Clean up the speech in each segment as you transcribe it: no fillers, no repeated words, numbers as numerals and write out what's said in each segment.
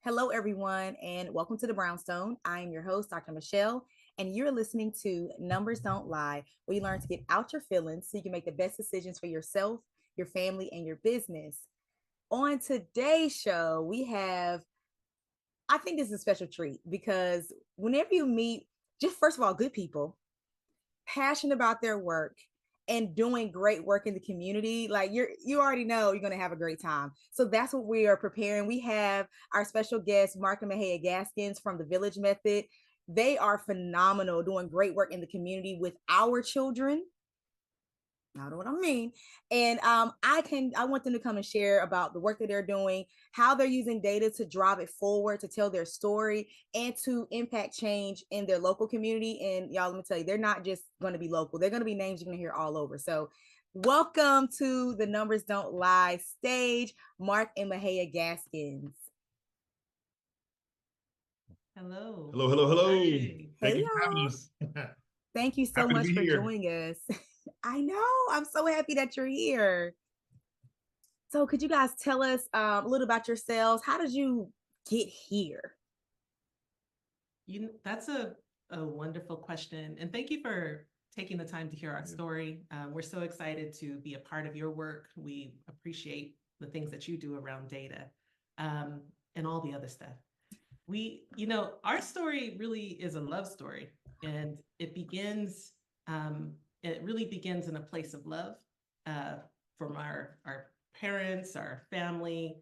Hello, everyone, and welcome to the Brownstone. I am your host, Dr. Michele, and you're listening to Numbers Don't Lie, where you learn to get out your feelings so you can make the best decisions for yourself, your family, and your business. On today's show, I think this is a special treat because whenever you meet, just first of all, good people, passionate about their work, and doing great work in the community, like you already know you're going to have a great time. So that's what we are preparing. We have our special guest, Mark and Mahaya Gaskins from the Village Method. They are phenomenal, doing great work in the community with our children. I know what I mean. And I want them to come and share about the work that they're doing, how they're using data to drive it forward, to tell their story, and to impact change in their local community. And y'all, let me tell you, they're not just going to be local, they're going to be names you're going to hear all over. So welcome to the Numbers Don't Lie stage, Mark and Mahaya Gaskins. Hello. Hello. Hey. Thank Hey you for having y'all. us. Thank you so Happy to much be for here. joining us. I know, I'm so happy that you're here. So could you guys tell us a little about yourselves? How did you get here? That's a wonderful question. And thank you for taking the time to hear our story. We're so excited to be a part of your work. We appreciate the things that you do around data and all the other stuff. Our story really is a love story, and it really begins in a place of love uh, from our parents, our family,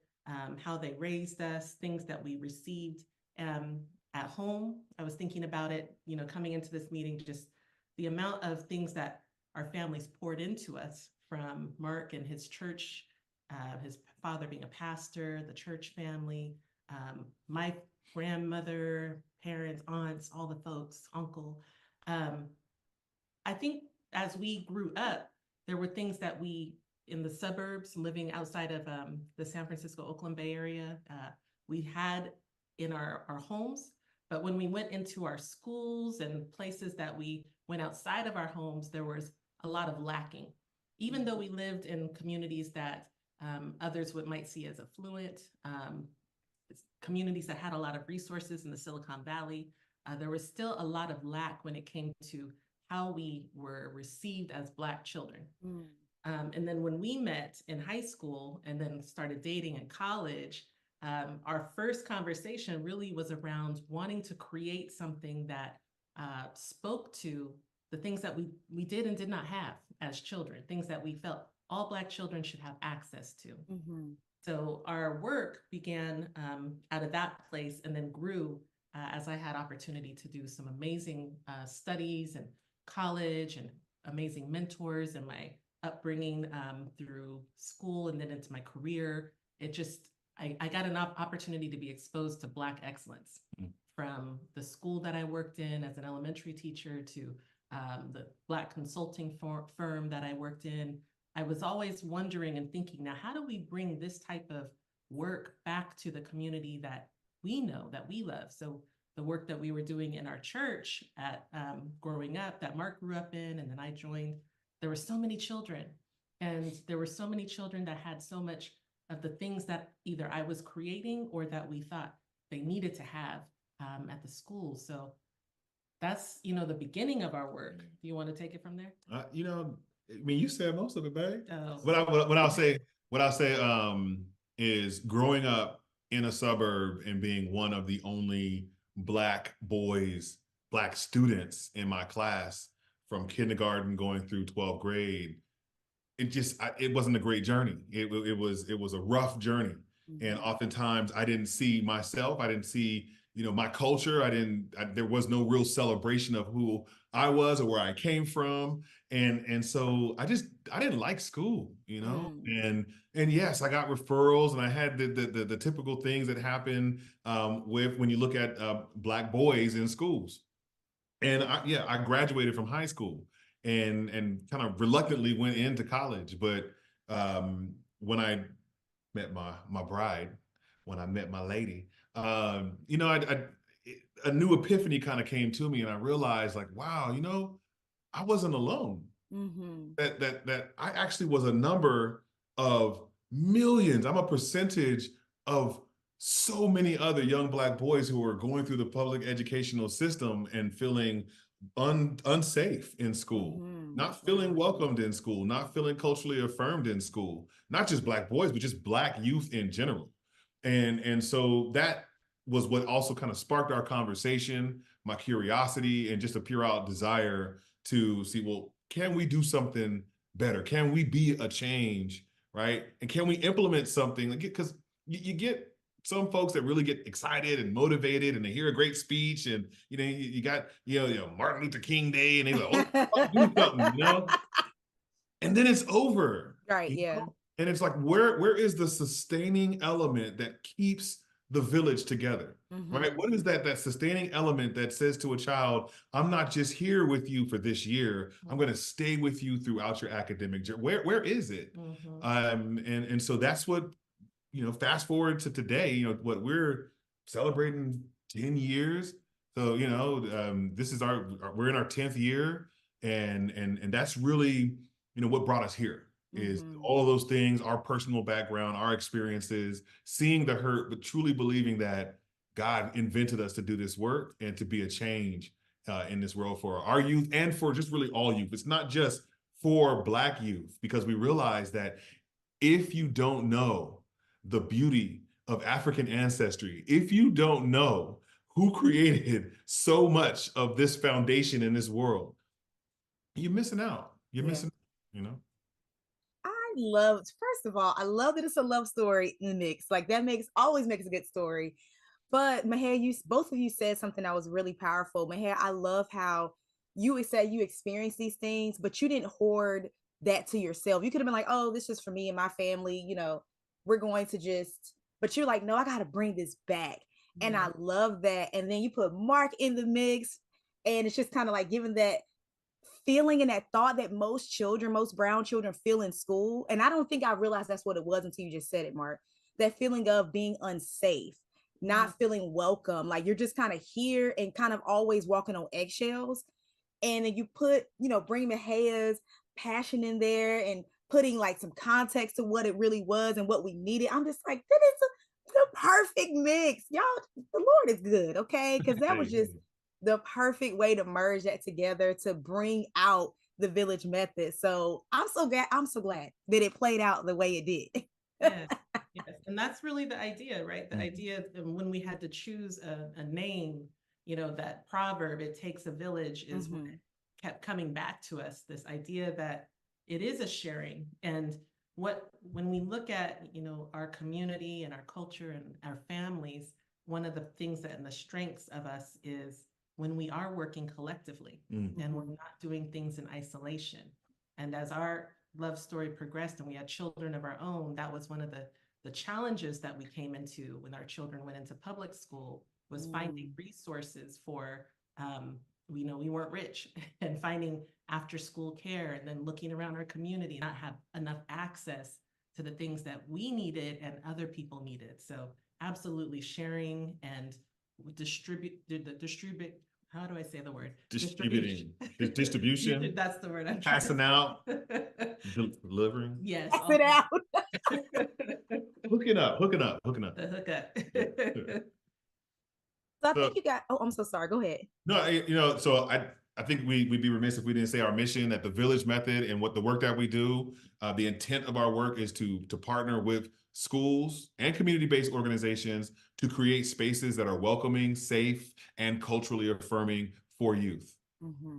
how they raised us, things that we received um, at home. I was thinking about it, coming into this meeting, just the amount of things that our families poured into us from Mark and his church, his father being a pastor, the church family, my grandmother, parents, aunts, all the folks, uncle. Um, I think as we grew up, there were things that in the suburbs, living outside of the San Francisco, Oakland Bay area, we had in our homes. But when we went into our schools and places that we went outside of our homes, there was a lot of lacking. Even though we lived in communities that others might see as affluent, communities that had a lot of resources in the Silicon Valley, there was still a lot of lack when it came to how we were received as Black children. And then when we met in high school and then started dating in college, our first conversation really was around wanting to create something that spoke to the things that we did and did not have as children, things that we felt all Black children should have access to. Mm-hmm. So our work began out of that place and then grew as I had opportunity to do some amazing studies and college and amazing mentors and my upbringing through school and then into my career. I got an opportunity to be exposed to Black excellence from the school that I worked in as an elementary teacher to the Black consulting firm that I worked in. I was always wondering and thinking, now, how do we bring this type of work back to the community that we know, that we love? So the work that we were doing in our church at growing up, that Mark grew up in, and then I joined, there were so many children. And there were so many children that had so much of the things that either I was creating or that we thought they needed to have at the school. So that's, the beginning of our work. Do you want to take it from there? I mean, you said most of it, babe. Oh. What I'll say is growing up in a suburb and being one of the only Black boys, Black students in my class from kindergarten going through 12th grade. It wasn't a great journey. It was a rough journey. Mm-hmm. And oftentimes I didn't see myself. I didn't see, my culture. There was no real celebration of who I was or where I came from. And so I didn't like school, and yes, I got referrals and I had the typical things that happen with when you look at Black boys in schools. And I graduated from high school and kind of reluctantly went into college. But when I met my bride, when I met my lady, a new epiphany kind of came to me, and I realized, like, wow, I wasn't alone. Mm-hmm. That I actually was a number of millions. I'm a percentage of so many other young Black boys who are going through the public educational system and feeling unsafe in school, not feeling welcomed in school, not feeling culturally affirmed in school, not just Black boys, but just Black youth in general. And so that was what also kind of sparked our conversation, my curiosity, and just a pure out desire to see, well, can we do something better? Can we be a change, right? And can we implement something? Because you get some folks that really get excited and motivated, and they hear a great speech, and you got Martin Luther King Day, and they go, "Oh, I'll do something," and then it's over. Right. Yeah. And it's like, where is the sustaining element that keeps the village together? Right? What is that sustaining element that says to a child, I'm not just here with you for this year, I'm going to stay with you throughout your academic journey? Where is it? And so that's what, fast forward to today, what we're celebrating 10 years. So, this is we're in our 10th year, and that's really, what brought us here is all of those things, our personal background, our experiences, seeing the hurt, but truly believing that God invented us to do this work and to be a change in this world for our youth and for just really all youth. It's not just for Black youth, because we realize that if you don't know the beauty of African ancestry, if you don't know who created so much of this foundation in this world, you're missing out. You're missing, First of all, I love that it's a love story in the mix. Like that always makes a good story. But Michele, both of you said something that was really powerful. Michele, I love how you said you experienced these things, but you didn't hoard that to yourself. You could have been like, oh, this is for me and my family, we're going to just, but you're like, no, I got to bring this back. And I love that. And then you put Mark in the mix, and it's just kind of like giving that feeling and that thought that most brown children feel in school. And I don't think I realized that's what it was until you just said it, Mark. That feeling of being unsafe, not feeling welcome. Like you're just kind of here and kind of always walking on eggshells. And then you put, bring Michele's passion in there and putting like some context to what it really was and what we needed. I'm just like, that is the perfect mix. Y'all, the Lord is good, okay? Because that was just the perfect way to merge that together to bring out the village method. So I'm so glad that it played out the way it did. Yes, yes. And that's really the idea, right? The idea of when we had to choose a name, that proverb, it takes a village, is what kept coming back to us. This idea that it is a sharing. And when we look at, our community and our culture and our families, one of the things and the strengths of us is when we are working collectively and we're not doing things in isolation. And as our love story progressed and we had children of our own, that was one of the challenges that we came into when our children went into public school, was finding resources for, we weren't rich, and finding after school care, and then looking around our community, not have enough access to the things that we needed and other people needed. So absolutely sharing and distribute, how do I say the word? Distributing. Distribution. That's the word I'm passing out. Delivering. Yes. Pass it out. Hooking up. The hookup. So I think you got, oh, I'm so sorry. Go ahead. No, so I think we'd be remiss if we didn't say our mission at the Village Method and what the work that we do. The intent of our work is to partner with schools and community-based organizations to create spaces that are welcoming, safe, and culturally affirming for youth.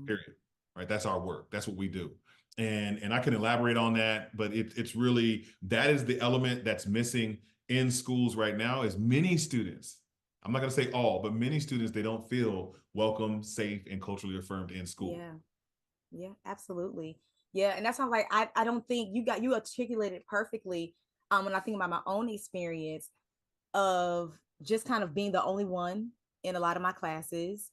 Period. Right? That's our work. That's what we do. And I can elaborate on that, but it's really, that is the element that's missing in schools right now, is many students, I'm not going to say all, but many students, they don't feel welcome, safe, and culturally affirmed in school. Yeah, absolutely. Yeah. And that's how, like, I don't think you articulated perfectly. When I think about my own experience of just kind of being the only one in a lot of my classes,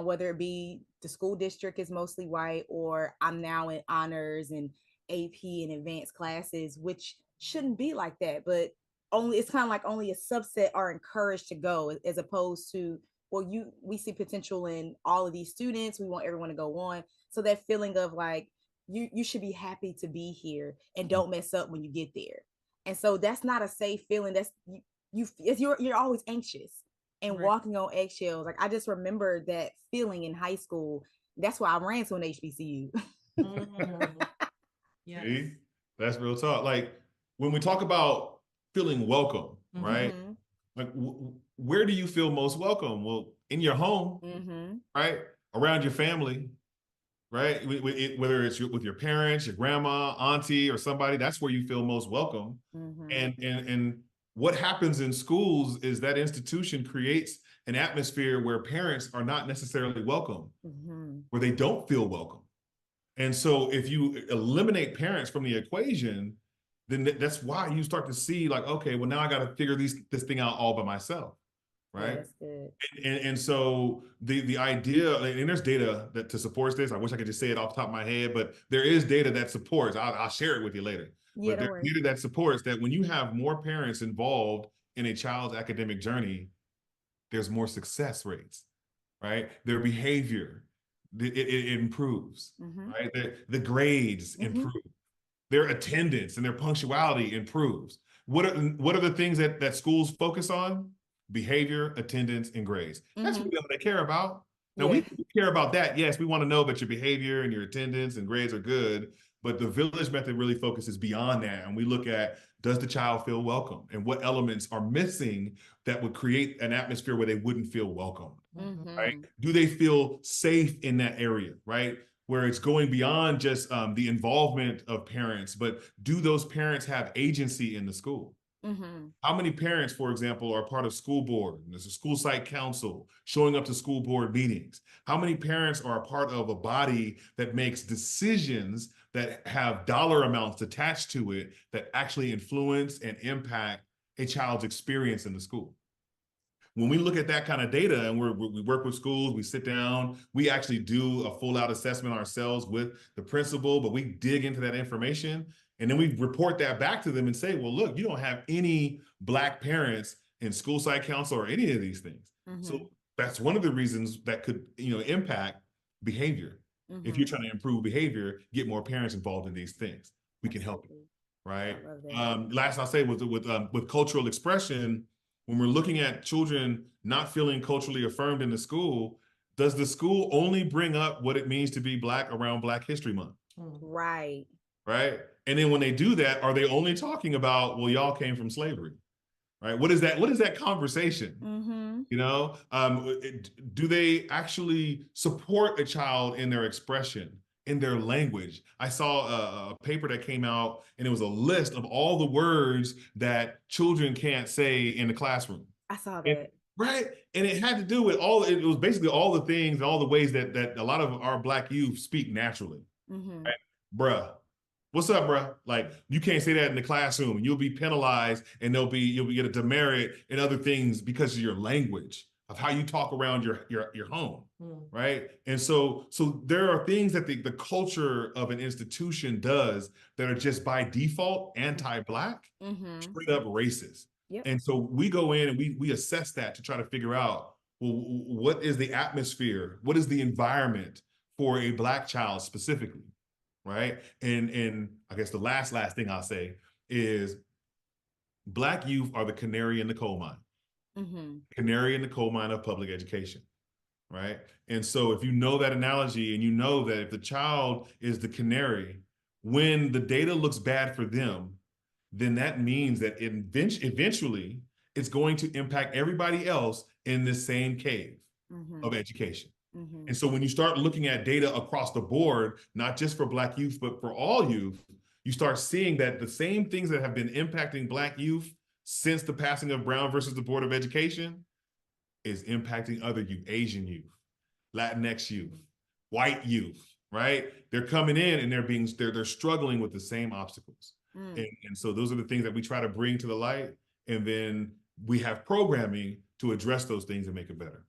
whether it be the school district is mostly white, or I'm now in honors and AP and advanced classes, which shouldn't be like that, but it's kind of like only a subset are encouraged to go, as opposed to, well, we see potential in all of these students, we want everyone to go on. So that feeling of like, you should be happy to be here and don't mess up when you get there. And so that's not a safe feeling. you're always anxious and Right. walking on eggshells. Like I just remember that feeling in high school. That's why I ran to an HBCU. Mhm. Yes. See? That's real talk. Like when we talk about feeling welcome, right? Mhm. Like where do you feel most welcome? Well, in your home, Mhm. right? Around your family, right? Whether it's with your parents, your grandma, auntie, or somebody, that's where you feel most welcome. Mhm. And what happens in schools is that institution creates an atmosphere where parents are not necessarily welcome, Mhm. where they don't feel welcome. And so if you eliminate parents from the equation, then that's why you start to see like, okay, well now I got to figure this thing out all by myself, Yeah, right? that's good. And so the idea, and there's data that to support this. I wish I could just say it off the top of my head, but there is data that supports. I'll share it with you later. Yeah, But don't there's worry. data that supports that when you have more parents involved in a child's academic journey, there's more success rates, right? Their behavior, it improves, Mhm. right? The grades Mhm. improve, their attendance and their punctuality improves. What are the things that schools focus on? Behavior, attendance, and grades. That's Mhm. really all they care about. Now Yeah. we care about that. Yes, we want to know that your behavior and your attendance and grades are good, but the village method really focuses beyond that. And we look at, does the child feel welcome? And what elements are missing that would create an atmosphere where they wouldn't feel welcome, right? Mhm. Do they feel safe in that area, right? Where it's going beyond just the involvement of parents, but do those parents have agency in the school? Mhm. How many parents, for example, are part of school board? There's a school site council showing up to school board meetings. How many parents are a part of a body that makes decisions that have dollar amounts attached to it that actually influence and impact a child's experience in the school? When we look at that kind of data and we work with schools, we sit down, we actually do a full out assessment ourselves with the principal, but we dig into that information and then we report that back to them and say, well, look, you don't have any Black parents in school site council or any of these things. So Mhm. that's one of the reasons that could, impact behavior. If you're Mhm. trying to improve behavior, get more parents involved in these things. We can help you, Absolutely. I right? love that. Last I'll say with cultural expression, when we're looking at children not feeling culturally affirmed in the school, does the school only bring up what it means to be Black around Black History Month, Mm. Right. right? And then when they do that, are they only talking about, well, y'all came from slavery, right? What is that? What is that conversation? Mhm. Do they actually support a child in their expression, in their language? I saw a paper that came out and it was a list of all the words that children can't say in the classroom. I saw And, that. right. And it had to do with it was basically all the things and all the ways that a lot of our Black youth speak naturally. Mhm. Right? Bruh. What's up, bruh? Like you can't say that in the classroom. You'll be penalized and you'll be get a demerit and other things because of your language, of how you talk around your home. Mm. Right. And so there are things that the culture of an institution does that are just by default anti-Black, Mhm. straight up racist. Yep. And so we go in and we assess that to try to figure out, well, what is the atmosphere? What is the environment for a Black child specifically? Right. And I guess the last thing I'll say is Black youth are the canary in the coal mine, Mhm. canary in the coal mine of public education. Right. And so if you know that analogy and you know that if the child is the canary, when the data looks bad for them, then that means that eventually it's going to impact everybody else in the same cave of Mhm. education. And Mhm. so when you start looking at data across the board, not just for Black youth, but for all youth, you start seeing that the same things that have been impacting Black youth since the passing of Brown versus the Board of Education is impacting other youth, Asian youth, Latinx youth, white youth, right? They're coming in and they're struggling with the same obstacles. Mm. And so those are the things that we try to bring to the light. And then we have programming to address those things and make it better.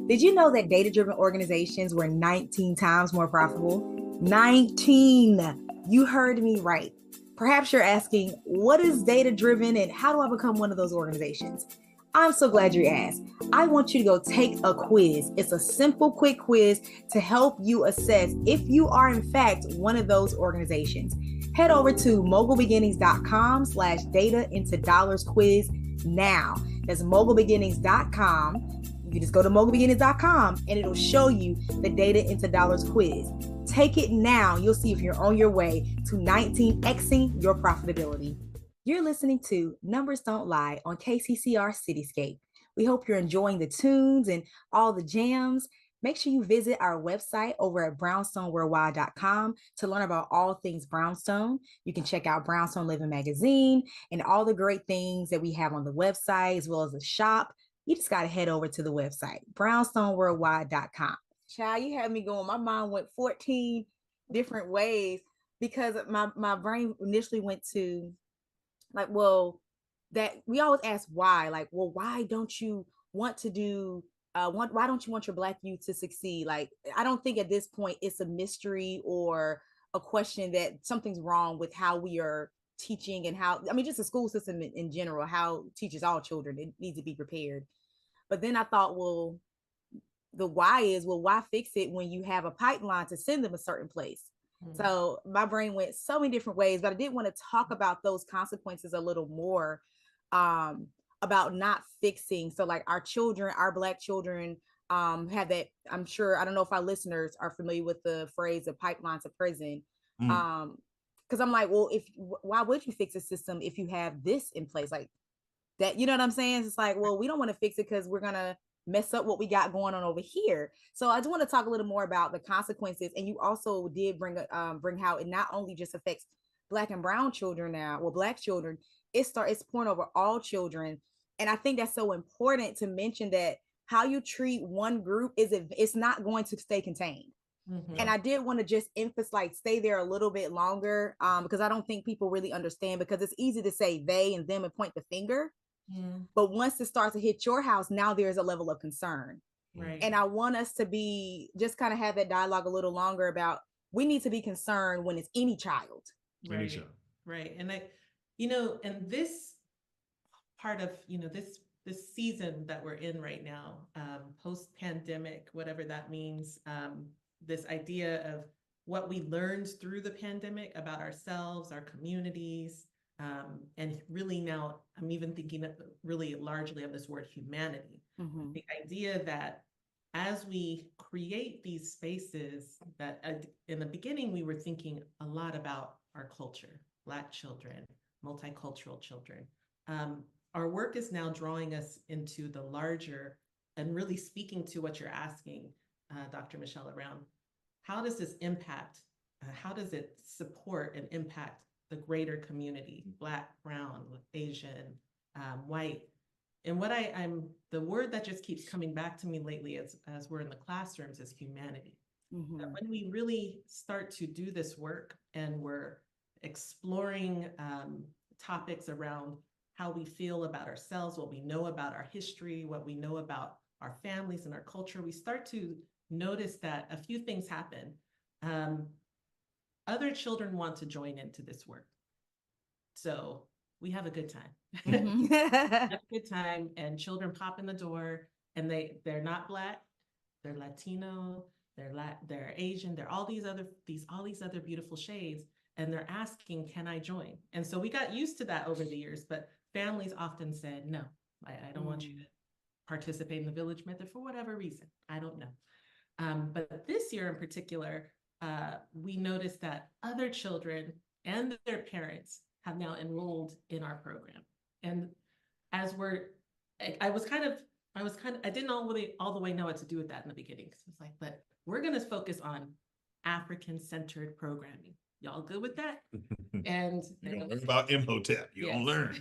Did you know that data-driven organizations were 19 times more profitable? 19. You heard me right. Perhaps you're asking, what is data-driven and how do I become one of those organizations? I'm so glad you asked. I want you to go take a quiz. It's a simple, quick quiz to help you assess if you are in fact one of those organizations. Head over to mogulbeginnings.com/data into dollars quiz. now. That's mogulbeginnings.com. You can just go to mogulbeginnings.com and it'll show you the Data into Dollars quiz. Take it now. You'll see if you're on your way to 19xing your profitability. You're listening to Numbers Don't Lie on KCCR Cityscape. We hope you're enjoying the tunes and all the jams. Make sure you visit our website over at brownstoneworldwide.com to learn about all things Brownstone. You can check out Brownstone Living Magazine and all the great things that we have on the website, as well as the shop. You just got to head over to the website, brownstoneworldwide.com. Child, you had me going. My mind went 14 different ways because my brain initially went to like, well, that we always ask why, like, well, why don't you want to do why don't you want your Black youth to succeed? Like, I don't think at this point it's a mystery or a question that something's wrong with how we are teaching and how, I mean, just the school system in general, how teaches all children, it needs to be prepared. But then I thought, well, the why is, well, why fix it when you have a pipeline to send them a certain place? So my brain went so many different ways, but I did want to talk about those consequences a little more, about not fixing. So like our children, our Black children, have that. I'm sure, I don't know if our listeners are familiar with the phrase of pipeline to prison. Because I'm like, well, if why would you fix a system if you have this in place? Like that, you know what I'm saying? It's like, well, we don't want to fix it because we're gonna mess up what we got going on over here. So I just want to talk a little more about the consequences. And you also did bring how it not only just affects Black and brown children now, well, Black children, it's pouring over all children. And I think that's so important to mention that how you treat one group it's not going to stay contained. And I did want to just emphasize, like, stay there a little bit longer, because I don't think people really understand, because it's easy to say they and them and point the finger. But once it starts to hit your house, now there's a level of concern. Right. And I want us to be just kind of have that dialogue a little longer about, we need to be concerned when it's any child. Right. Right. And and this part of, this season that we're in right now, post-pandemic, whatever that means, this idea of what we learned through the pandemic about ourselves, our communities, and really now I'm even thinking of really largely of this word humanity. The idea that as we create these spaces that in the beginning, we were thinking a lot about our culture, Black children, multicultural children. Our work is now drawing us into the larger and really speaking to what you're asking, Dr. Michele, around how does this impact, how does it support and impact the greater community, Black, brown, Asian, white. And what the word that just keeps coming back to me lately as we're in the classrooms is humanity. That when we really start to do this work and we're exploring topics around how we feel about ourselves, what we know about our history, what we know about our families and our culture, we start to notice that a few things happen. Other children want to join into this work. So we have a good time. Have a good time, and children pop in the door, and they're not Black, they're Latino, they're Asian, they're all these other beautiful shades, and they're asking, can I join? And so we got used to that over the years, but families often said, no, I don't want you to participate in the village method for whatever reason. I don't know. But this year in particular, we noticed that other children and their parents have now enrolled in our program. And as I didn't all the way know what to do with that in the beginning. So it's like, but we're going to focus on African-centered programming. Y'all good with that? And you're gonna learn about Imhotep. You're gonna learn.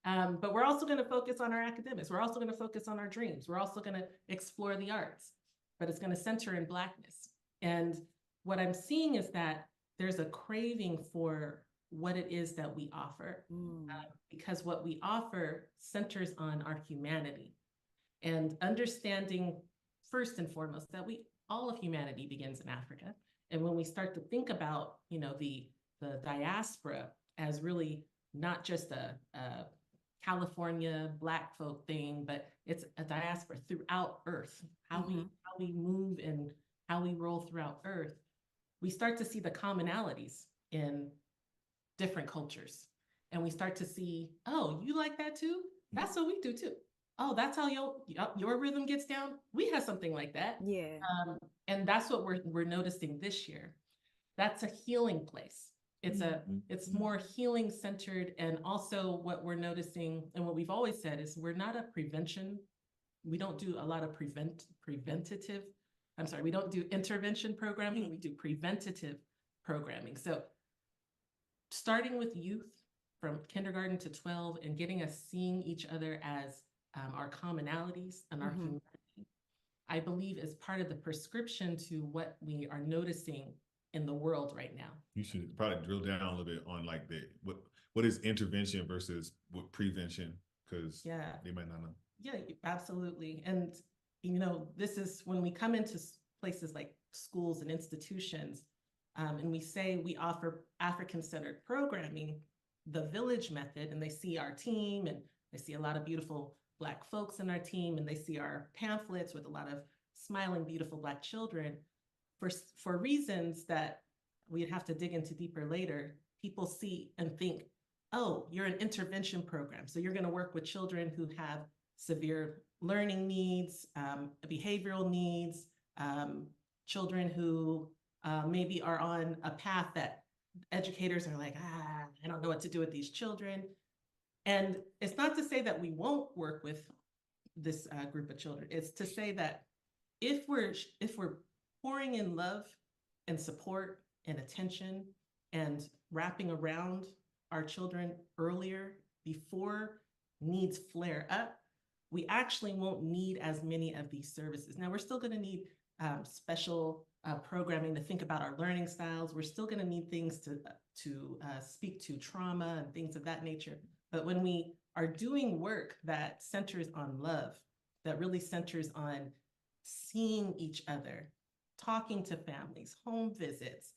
But we're also going to focus on our academics. We're also going to focus on our dreams. We're also going to explore the arts, but it's going to center in Blackness. And what I'm seeing is that there's a craving for what it is that we offer, because what we offer centers on our humanity and understanding, first and foremost, that all of humanity begins in Africa. And when we start to think about, the diaspora as really not just a California Black folk thing, but it's a diaspora throughout Earth, how we move and how we roll throughout Earth, we start to see the commonalities in different cultures. and we start to see, oh, you like that too? That's what we do too. Oh, that's how your rhythm gets down. We have something like that. Yeah. And that's what we're noticing this year. That's a healing place. It's more healing centered, and also what we're noticing and what we've always said is we're not a prevention. We don't do a lot of preventative. I'm sorry, we don't do intervention programming. We do preventative programming. So starting with youth from kindergarten to 12 and getting us seeing each other as our commonalities and our humanity, I believe is part of the prescription to what we are noticing in the world right now. You should probably drill down a little bit on like what is intervention versus what prevention, because they might not know. Yeah, absolutely. And this is when we come into places like schools and institutions, and we say we offer African-centered programming, the village method, and they see our team and they see a lot of beautiful Black folks in our team, and they see our pamphlets with a lot of smiling, beautiful Black children. For reasons that we'd have to dig into deeper later, people see and think, oh, you're an intervention program. So you're going to work with children who have severe learning needs, behavioral needs, children who maybe are on a path that educators are like, I don't know what to do with these children. And it's not to say that we won't work with this group of children. It's to say that if we're pouring in love and support and attention and wrapping around our children earlier before needs flare up, we actually won't need as many of these services. Now, we're still going to need special programming to think about our learning styles. We're still going to need things to speak to trauma and things of that nature. But when we are doing work that centers on love, that really centers on seeing each other, talking to families, home visits,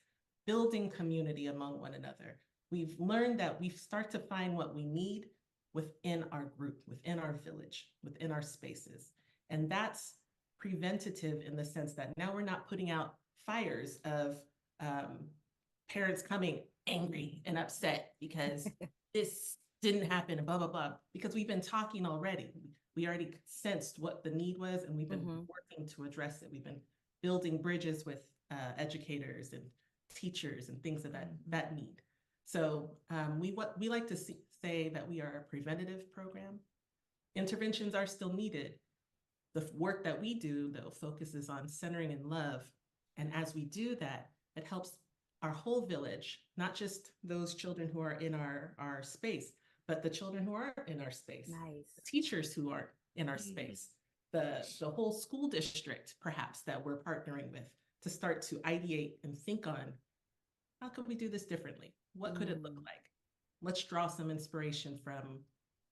building community among one another, we've learned that we start to find what we need within our group, within our village, within our spaces. And that's preventative in the sense that now we're not putting out fires of parents coming angry and upset because this didn't happen and blah, blah, blah, because we've been talking already. We already sensed what the need was, and we've been working to address it. We've been building bridges with educators and teachers and things of that need. So we like to say that we are a preventative program. Interventions are still needed. The work that we do, though, focuses on centering in love. And as we do that, it helps our whole village, not just those children who are in our space, but the children who aren't in our space, the teachers who aren't in our space, the whole school district, perhaps, that we're partnering with to start to ideate and think on, how could we do this differently? What could it look like? Let's draw some inspiration from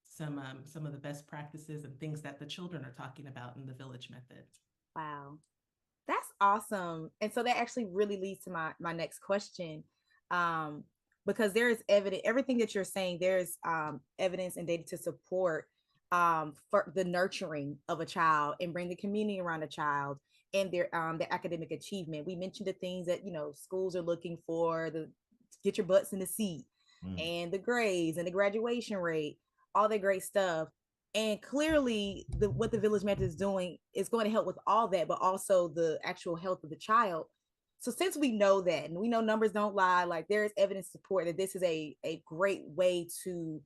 some of the best practices and things that the children are talking about in the village method. Wow. That's awesome. And so that actually really leads to my next question. Because there is evidence, everything that you're saying, there's evidence and data to support for the nurturing of a child and bring the community around a child and their academic achievement. We mentioned the things that, schools are looking for, the get your butts in the seat and the grades and the graduation rate, all that great stuff. And clearly what the village method is doing is going to help with all that, but also the actual health of the child. So since we know that, and we know numbers don't lie, like there is evidence to support that this is a great way to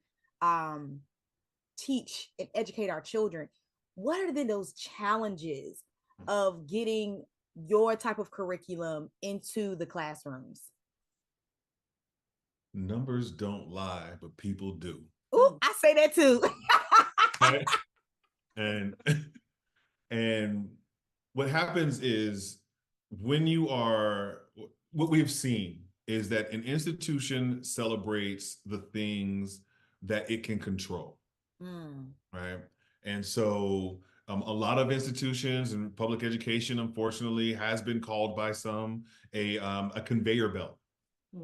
teach and educate our children, what are then those challenges of getting your type of curriculum into the classrooms? Numbers don't lie, but people do. Oh, I say that too. Right? And what happens is when you are, what we've seen is that an institution celebrates the things that it can control, right? And so a lot of institutions and public education, unfortunately, has been called by some a conveyor belt,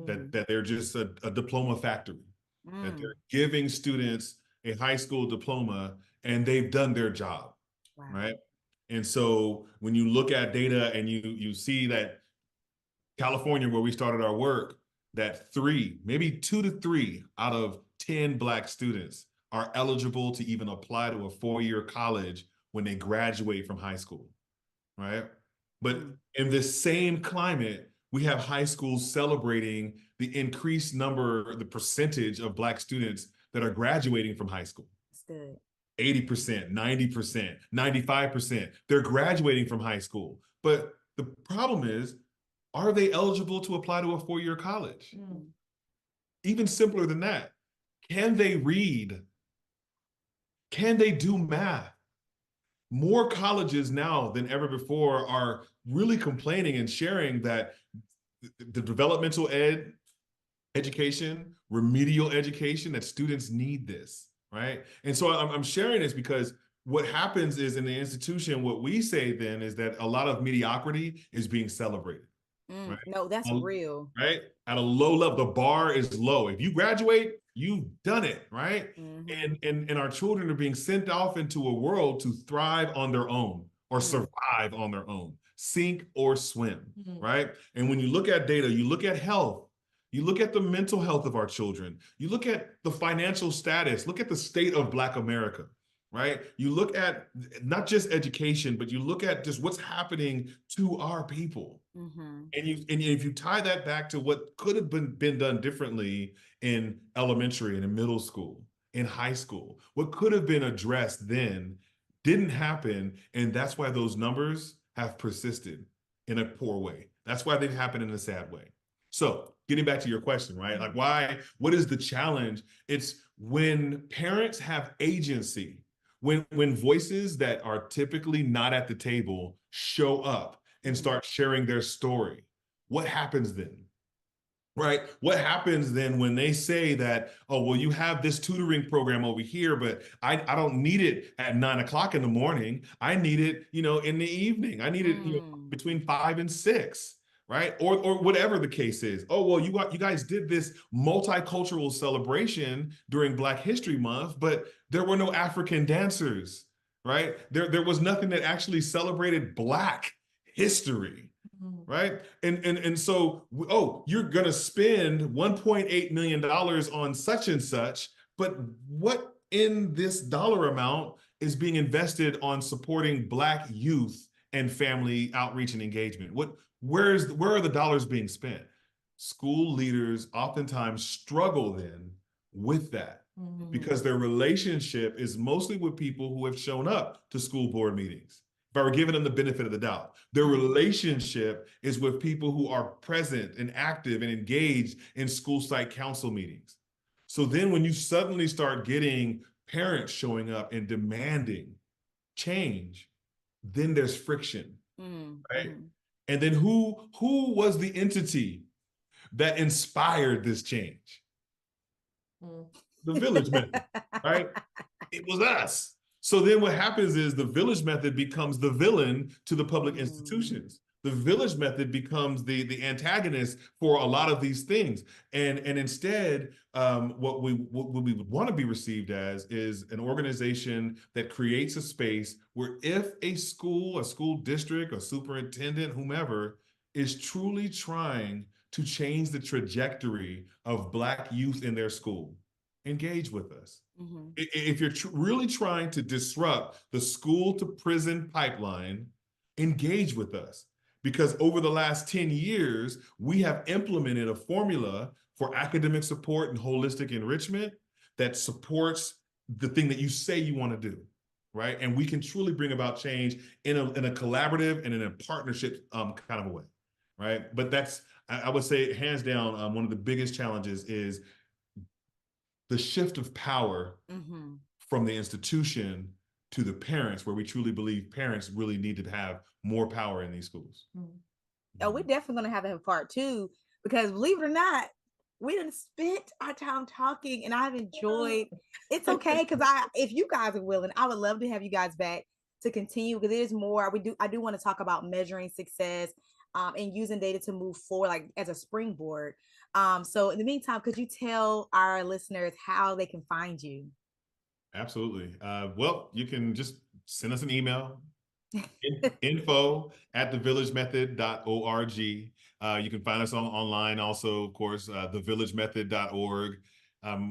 that they're just a diploma factory, that they're giving students a high school diploma and they've done their job, right? And so when you look at data and you see that California, where we started our work, that 2 to 3 out of 10 Black students are eligible to even apply to a four-year college when they graduate from high school, right? But in this same climate, we have high schools celebrating the increased number, the percentage of Black students that are graduating from high school. That's good. 80%, 90%, 95%. They're graduating from high school. But the problem is, are they eligible to apply to a four-year college? Even simpler than that. Can they read? Can they do math? More colleges now than ever before are really complaining and sharing that the developmental education, remedial education, that students need this, right? And so I'm sharing this because what happens is in the institution, what we say then is that a lot of mediocrity is being celebrated. Right? No, that's real. Right? At a low level, the bar is low. If you graduate, you've done it, right? And our children are being sent off into a world to thrive on their own or survive on their own, sink or swim, right? And when you look at data, you look at health, you look at the mental health of our children, you look at the financial status, look at the state of Black America, right? You look at not just education, but you look at just what's happening to our people. And if you tie that back to what could have been done differently in elementary and in middle school, in high school, what could have been addressed then didn't happen. And that's why those numbers have persisted in a poor way. That's why they've happened in a sad way. So getting back to your question, right? Like what is the challenge? It's when parents have agency, when voices that are typically not at the table show up and start sharing their story, what happens then? Right? What happens then when they say that, oh, well, you have this tutoring program over here, but I don't need it at 9 o'clock in the morning. I need it, in the evening. I need it between 5 and 6. Right? Or whatever the case is. Oh, well, you guys did this multicultural celebration during Black History Month, but there were no African dancers, right? There was nothing that actually celebrated Black history, right? And so, oh, you're gonna spend $1.8 million on such and such, but what in this dollar amount is being invested on supporting Black youth and family outreach and engagement? Where are the dollars being spent? School leaders oftentimes struggle then with that because their relationship is mostly with people who have shown up to school board meetings. If I were giving them the benefit of the doubt, their relationship is with people who are present and active and engaged in school site council meetings. So then when you suddenly start getting parents showing up and demanding change, then there's friction, right? And then who was the entity that inspired this change? The village method, right? It was us. So then what happens is the village method becomes the villain to the public institutions. The village method becomes the antagonist for a lot of these things. And instead, what we would want to be received as is an organization that creates a space where if a school district, a superintendent, whomever, is truly trying to change the trajectory of Black youth in their school, engage with us. If you're really trying to disrupt the school to prison pipeline, engage with us. Because over the last 10 years, we have implemented a formula for academic support and holistic enrichment that supports the thing that you say you want to do, right? And we can truly bring about change in a collaborative and in a partnership kind of a way, right? But that's, I would say, hands down, one of the biggest challenges is the shift of power from the institution to the parents, where we truly believe parents really need to have more power in these schools. Oh, we're definitely going to have a part two, because believe it or not, we done spent our time talking and I've enjoyed. It's okay, because if you guys are willing, I would love to have you guys back to continue, because there's more. I do want to talk about measuring success and using data to move forward, like as a springboard. So in the meantime, could you tell our listeners how they can find you? Absolutely. Well, you can just send us an email, info@thevillagemethod.org. You can find us online also, of course, thevillagemethod.org.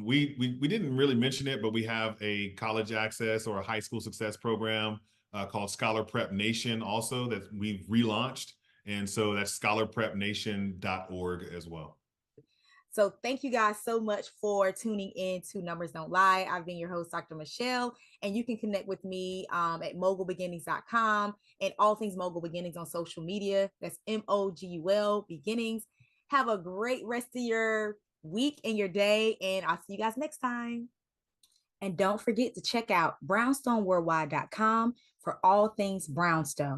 We didn't really mention it, but we have a college access or a high school success program called Scholar Prep Nation also that we've relaunched. And so that's scholarprepnation.org as well. So thank you guys so much for tuning in to Numbers Don't Lie. I've been your host, Dr. Michele, and you can connect with me at mogulbeginnings.com and all things Mogul Beginnings on social media. That's MOGUL Beginnings. Have a great rest of your week and your day, and I'll see you guys next time. And don't forget to check out brownstoneworldwide.com for all things Brownstone.